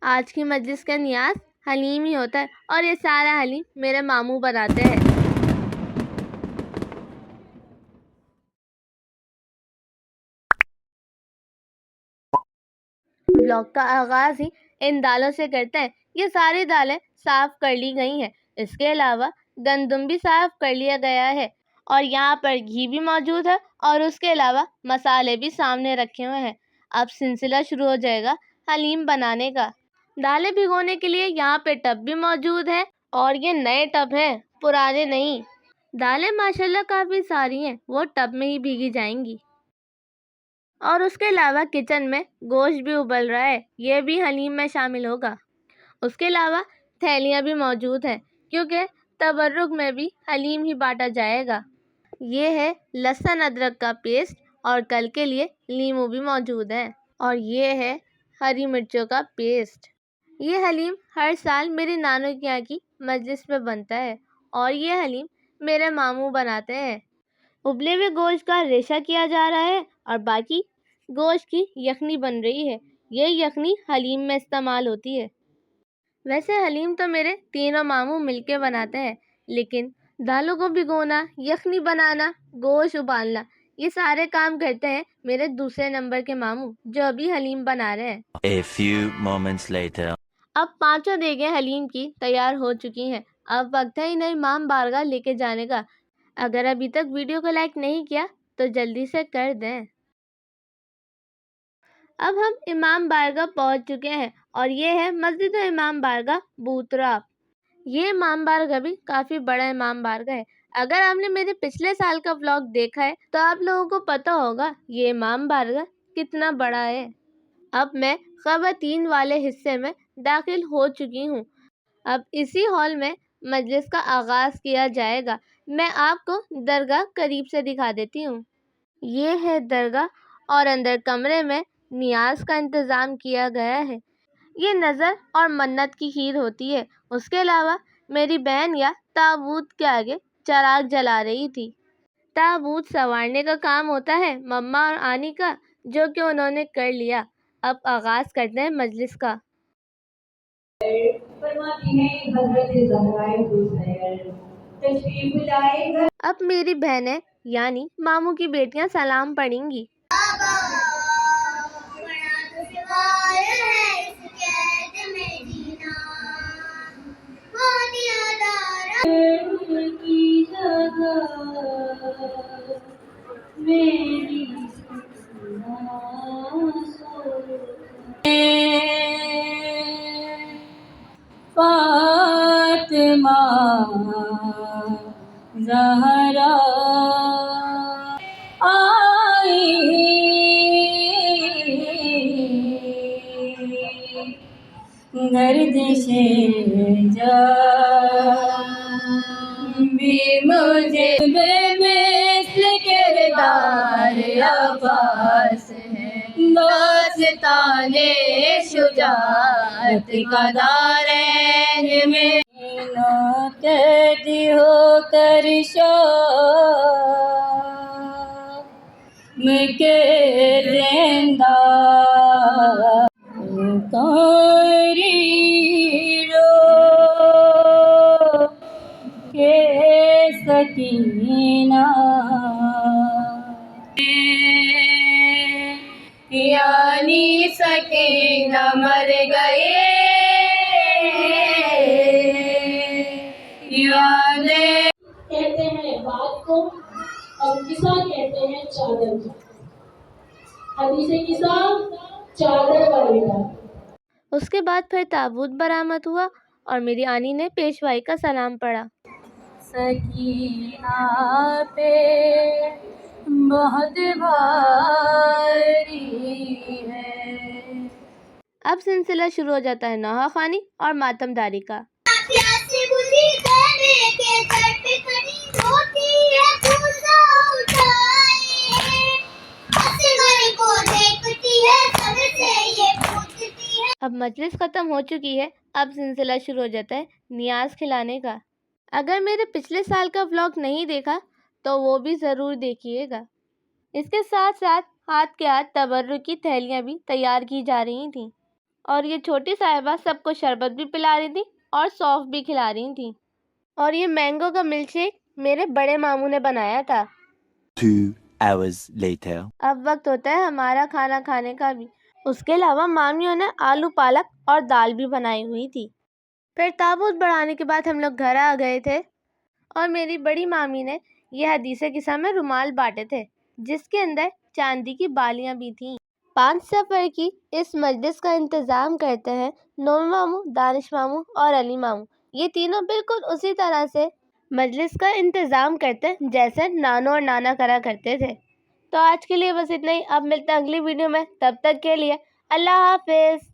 آج کی مجلس کا نیاز حلیم ہی ہوتا ہے اور یہ سارا حلیم میرے ماموں بناتے ہیں۔ بلاگ کا آغاز ہی ان دالوں سے کرتے ہیں۔ یہ ساری دالیں صاف کر لی گئی ہیں۔ اس کے علاوہ گندم بھی صاف کر لیا گیا ہے اور یہاں پر گھی بھی موجود ہے اور اس کے علاوہ مسالے بھی سامنے رکھے ہوئے ہیں۔ اب سلسلہ شروع ہو جائے گا حلیم بنانے کا۔ دالیں بھگونے کے لیے یہاں پہ ٹب بھی موجود ہے اور یہ نئے ٹب ہیں، پرانے نہیں۔ دالیں ماشاءاللہ کافی ساری ہیں، وہ ٹب میں ہی بھیگی جائیں گی۔ اور اس کے علاوہ کچن میں گوشت بھی ابل رہا ہے، یہ بھی حلیم میں شامل ہوگا۔ اس کے علاوہ تھیلیاں بھی موجود ہیں کیونکہ تبرک میں بھی حلیم ہی بانٹا جائے گا۔ یہ ہے لہسن ادرک کا پیسٹ اور کل کے لیے لیموں بھی موجود ہے اور یہ ہے ہری مرچوں کا پیسٹ۔ یہ حلیم ہر سال میری نانو کے یہاں کی مجلس میں بنتا ہے اور یہ حلیم میرے ماموں بناتے ہیں۔ ابلے ہوئے گوشت کا ریشہ کیا جا رہا ہے اور باقی گوشت کی یخنی بن رہی ہے۔ یہ یخنی حلیم میں استعمال ہوتی ہے۔ ویسے حلیم تو میرے تینوں ماموں مل کے بناتے ہیں، لیکن دالوں کو بھگونا، یخنی بنانا، گوشت ابالنا، یہ سارے کام کرتے ہیں میرے دوسرے نمبر کے ماموں جو ابھی حلیم بنا رہے ہیں۔ A few moments later. اب پانچوں دیگیں حلیم کی تیار ہو چکی ہیں۔ اب وقت ہے انہیں امام بارگاہ لے کے جانے کا۔ اگر ابھی تک ویڈیو کو لائک نہیں کیا تو جلدی سے کر دیں۔ اب ہم امام بارگاہ پہنچ چکے ہیں اور یہ ہے مسجد امام بارگاہ بوترا۔ یہ امام بارگاہ بھی کافی بڑا امام بارگاہ ہے۔ اگر آپ نے میرے پچھلے سال کا ولاگ دیکھا ہے تو آپ لوگوں کو پتہ ہوگا یہ امام بارگاہ کتنا بڑا ہے۔ اب میں خواتین والے حصے میں داخل ہو چکی ہوں۔ اب اسی ہال میں مجلس کا آغاز کیا جائے گا۔ میں آپ کو درگاہ قریب سے دکھا دیتی ہوں۔ یہ ہے درگاہ اور اندر کمرے میں نیاز کا انتظام کیا گیا ہے۔ یہ نظر اور منت کی کھیر ہوتی ہے۔ اس کے علاوہ میری بہن یا تابوت کے آگے چراغ جلا رہی تھی۔ تابوت سنوارنے کا کام ہوتا ہے مما اور آنی کا، جو کہ انہوں نے کر لیا۔ اب آغاز کرتے ہیں مجلس کا۔ اب میری بہنیں یعنی ماموں کی بیٹیاں سلام پڑھیں گی۔ فاطمہ زہرا آئی، گردش جان بھی مجھے بے مثل کردار عباس ہے، داستان شجاعت کا دارین میں قید ہو کر شام کے زندہ کے سکینہ یعنی سکینہ مر گئے، کہتے ہیں بات کو اور قصہ کہتے ہیں چادر کو۔ حدیث قصہ چادر والی بات۔ اس کے بعد پھر تابوت برآمد ہوا اور میری آنی نے پیشوائی کا سلام پڑھا۔ سکینہ پہ بہت بھاری ہے۔ اب سلسلہ شروع ہو جاتا ہے نوحہ خوانی اور ماتم داری کا۔ اب مجلس ختم ہو چکی ہے، اب سلسلہ شروع ہو جاتا ہے نیاز کھلانے کا۔ اگر میرے پچھلے سال کا ولاگ نہیں دیکھا تو وہ بھی ضرور دیکھیے گا۔ اس کے ساتھ ساتھ ہاتھ کے ہاتھ تبرک کی تھیلیاں بھی تیار کی جا رہی تھیں۔ اور یہ چھوٹی صاحبہ سب کو شربت بھی پلا رہی تھی اور سوف بھی کھلا رہی تھی۔ اور یہ مینگو کا ملک شیک میرے بڑے ماموں نے بنایا تھا۔ 2 hours later. اب وقت ہوتا ہے ہمارا کھانا کھانے کا بھی۔ اس کے علاوہ مامیوں نے آلو پالک اور دال بھی بنائی ہوئی تھی۔ پھر تابوت بڑھانے کے بعد ہم لوگ گھر آ گئے تھے اور میری بڑی مامی نے یہ حدیث قصہ میں رومال بانٹے تھے جس کے اندر چاندی کی بالیاں بھی تھیں۔ 5 سفر کی اس مجلس کا انتظام کرتے ہیں نومی ماموں، دانش ماموں اور علی ماموں۔ یہ تینوں بالکل اسی طرح سے مجلس کا انتظام کرتے ہیں جیسے نانو اور نانا کرا کرتے تھے۔ تو آج کے لیے بس اتنا ہی، اب ملتے ہیں اگلی ویڈیو میں، تب تک کے لیے اللہ حافظ۔